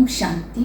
ओम शांति।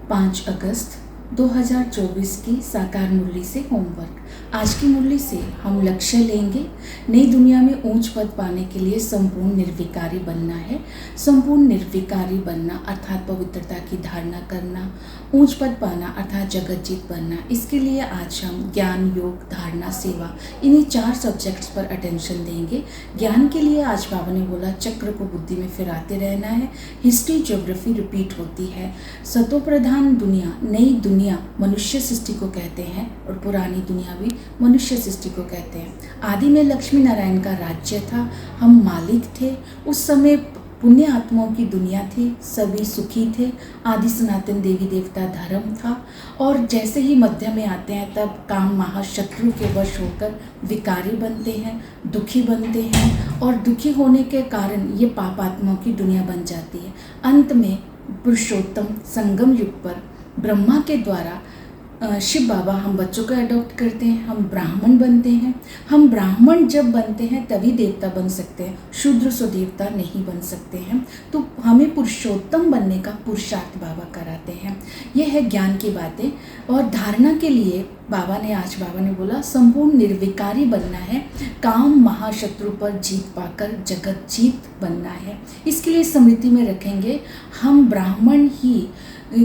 5 अगस्त 2024 की साकार मुरली से होमवर्क। आज की मुरली से हम लक्ष्य लेंगे, नई दुनिया में ऊंच पद पाने के लिए संपूर्ण निर्विकारी बनना है। संपूर्ण निर्विकारी बनना अर्थात पवित्रता की धारणा करना, ऊंच पद पाना अर्थात जगत जीत बनना। इसके लिए आज हम ज्ञान, योग, धारणा, सेवा, इन्हीं 4 सब्जेक्ट्स पर अटेंशन देंगे। ज्ञान के लिए आज बाबा ने बोला चक्र को बुद्धि में फिराते रहना है। हिस्ट्री, ज्योग्राफी रिपीट होती है। सतो प्रधान दुनिया, नई दुनिया मनुष्य सृष्टि को कहते हैं और पुरानी दुनिया भी मनुष्य सृष्टि को कहते हैं। आदि में लक्ष्मी नारायण का राज्य था, हम मालिक थे। उस समय पुण्य आत्माओं की दुनिया थी, सभी सुखी थे। आदि सनातन देवी देवता धर्म था। और जैसे ही मध्य में आते हैं तब काम महाशत्रु के वश होकर विकारी बनते हैं, दुखी बनते हैं और दुखी होने के कारण ये पाप आत्माओं की दुनिया बन जाती है। अंत में पुरुषोत्तम संगम युग पर ब्रह्मा के द्वारा शिव बाबा हम बच्चों को अडॉप्ट करते हैं, हम ब्राह्मण बनते हैं। हम ब्राह्मण जब बनते हैं तभी देवता बन सकते हैं, शूद्र सो देवता नहीं बन सकते हैं। तो हमें पुरुषोत्तम बनने का पुरुषार्थ बाबा कराते हैं। यह है ज्ञान की बातें। और धारणा के लिए बाबा ने बोला संपूर्ण निर्विकारी बनना है, काम महाशत्रु पर जीत पाकर जगत जीत बनना है। इसके लिए स्मृति में रखेंगे हम ब्राह्मण ही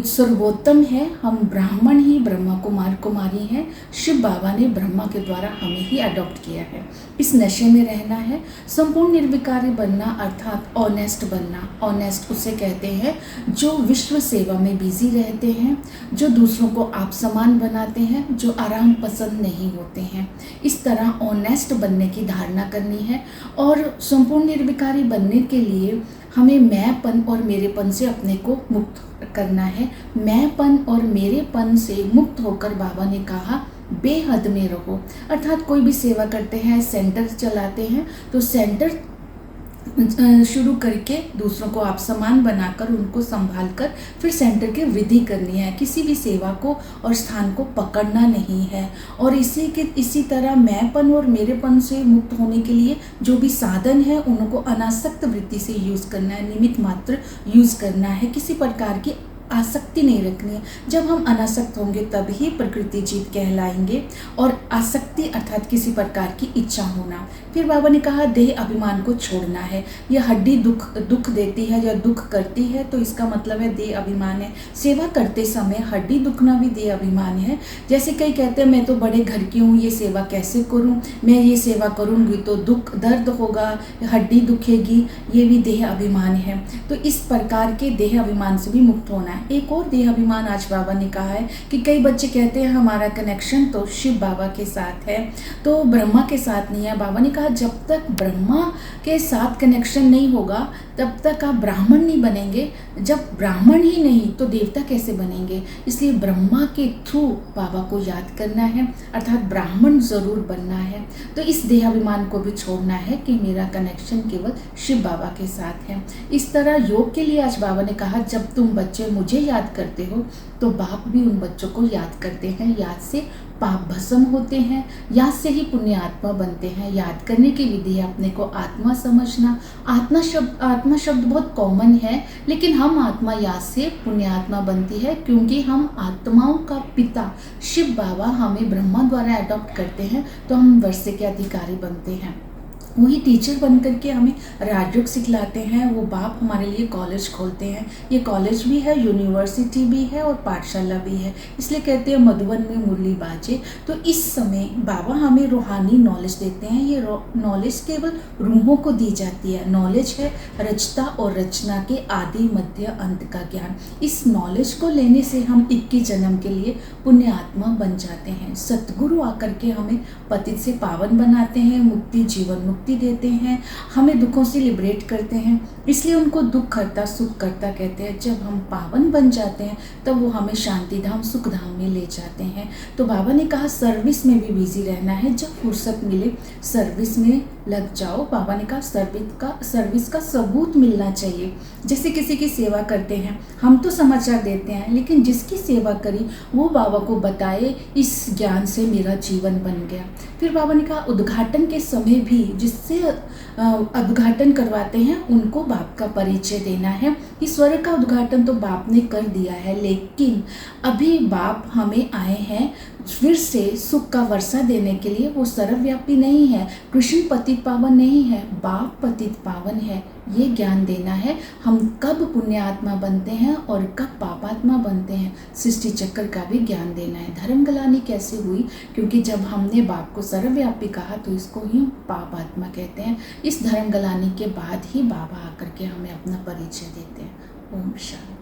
सर्वोत्तम है, हम ब्राह्मण ही ब्रह्मा कुमार कुमारी हैं। शिव बाबा ने ब्रह्मा के द्वारा हमें ही अडॉप्ट किया है। इस नशे में रहना है। संपूर्ण निर्विकारी बनना अर्थात ऑनेस्ट बनना। ऑनेस्ट उसे कहते हैं जो विश्व सेवा में बिजी रहते हैं, जो दूसरों को आप समान बनाते हैं, जो आराम पसंद नहीं होते हैं। इस तरह ऑनेस्ट बनने की धारणा करनी है। और संपूर्ण निर्विकारी बनने के लिए हमें मैंपन और मेरेपन से अपने को मुक्त करना है। मैंपन और मेरेपन से मुक्त होकर बाबा ने कहा बेहद में रहो। अर्थात कोई भी सेवा करते हैं, सेंटर चलाते हैं, तो सेंटर शुरू करके दूसरों को आप समान बनाकर उनको संभाल कर फिर सेंटर की वृद्धि करनी है। किसी भी सेवा को और स्थान को पकड़ना नहीं है। और इसी तरह मैंपन और मेरेपन से मुक्त होने के लिए जो भी साधन है उनको अनासक्त वृत्ति से यूज़ करना है, निमित्त मात्र यूज़ करना है। किसी प्रकार की आसक्ति नहीं रखनी है। जब हम अनासक्त होंगे तब ही प्रकृति जीत कहलाएंगे। और आसक्ति अर्थात किसी प्रकार की इच्छा होना। फिर बाबा ने कहा देह अभिमान को छोड़ना है। यह हड्डी दुख देती है या दुख करती है तो इसका मतलब है देह अभिमान है। सेवा करते समय हड्डी दुखना भी देह अभिमान है। जैसे कई कहते हैं मैं तो बड़े घर की हूँ, ये सेवा कैसे करूँ, मैं ये सेवा करूँगी तो दुख दर्द होगा, हड्डी दुखेगी, ये भी देह अभिमान है। तो इस प्रकार के देह अभिमान से भी मुक्त होना है। एक और देह अभिमान आज बाबा ने कहा है कि कई बच्चे कहते हैं हमारा कनेक्शन तो शिव बाबा के साथ है, तो ब्रह्मा के साथ नहीं है। बाबा ने कहा जब तक ब्रह्मा के साथ कनेक्शन नहीं होगा तब तक आप ब्राह्मण नहीं बनेंगे। जब ब्राह्मण ही नहीं तो देवता कैसे बनेंगे। इसलिए ब्रह्मा के थ्रू बाबा को याद करना है, अर्थात ब्राह्मण जरूर बनना है। तो इस देहाभिमान को भी छोड़ना है कि मेरा कनेक्शन केवल शिव बाबा के साथ है। इस तरह योग के लिए आज बाबा ने कहा जब तुम बच्चे मुझे याद करते हो तो बाप भी उन बच्चों को याद करते हैं। याद से पाप भस्म होते हैं, याद से ही पुण्य आत्मा बनते हैं। याद करने की विधि है अपने को आत्मा समझना। आत्मा शब्द बहुत कॉमन है, लेकिन हम आत्मा याद से पुण्य आत्मा बनती है क्योंकि हम आत्माओं का पिता शिव बाबा हमें ब्रह्मा द्वारा अडॉप्ट करते हैं तो हम वर्षे के अधिकारी बनते हैं। वही टीचर बन करके हमें राजयोग सिखलाते हैं। वो बाप हमारे लिए कॉलेज खोलते हैं। ये कॉलेज भी है, यूनिवर्सिटी भी है और पाठशाला भी है। इसलिए कहते हैं मधुबन में मुरली बाजे। तो इस समय बाबा हमें रूहानी नॉलेज देते हैं। ये नॉलेज केवल रूहों को दी जाती है। नॉलेज है रचता और रचना के आदि मध्य अंत का ज्ञान। इस नॉलेज को लेने से हम 21 जन्म के लिए पुण्य आत्मा बन जाते हैं। सतगुरु आकर के हमें पतित से पावन बनाते हैं, मुक्ति जीवन मुक्ति देते हैं, हमें दुखों से लिबरेट करते हैं। इसलिए उनको दुख करता सुख करता कहते हैं। जब हम पावन बन जाते हैं तब वो हमें शांति धाम सुख धाम में ले जाते हैं। तो बाबा ने कहा सर्विस में भी बिजी रहना है। जब फुर्सत मिले सर्विस में लग जाओ। बाबा ने कहा सर्विस का सबूत मिलना चाहिए। जैसे किसी की सेवा करते हैं, हम तो समाचार देते हैं, लेकिन जिसकी सेवा करी वो बाबा को बताए इस ज्ञान से मेरा जीवन बन गया। फिर बाबा ने कहा उद्घाटन के समय भी जिस जिससे उद्घाटन करवाते हैं उनको बाप का परिचय देना है। इस स्वर्ग का उद्घाटन तो बाप ने कर दिया है, लेकिन अभी बाप हमें आए हैं फिर से सुख का वर्षा देने के लिए। वो सर्वव्यापी नहीं है, कृष्ण पतित पावन नहीं है, बाप पतित पावन है। ये ज्ञान देना है हम कब पुण्य आत्मा बनते हैं और कब पापात्मा बनते हैं। सृष्टि चक्र का भी ज्ञान देना है। धर्म गलानी कैसे हुई? क्योंकि जब हमने बाप को सर्वव्यापी कहा तो इसको ही पाप आत्मा कहते हैं। इस धर्म गलानी के बाद ही बाबा आकर के हमें अपना परिचय देते हैं। ओम शांति।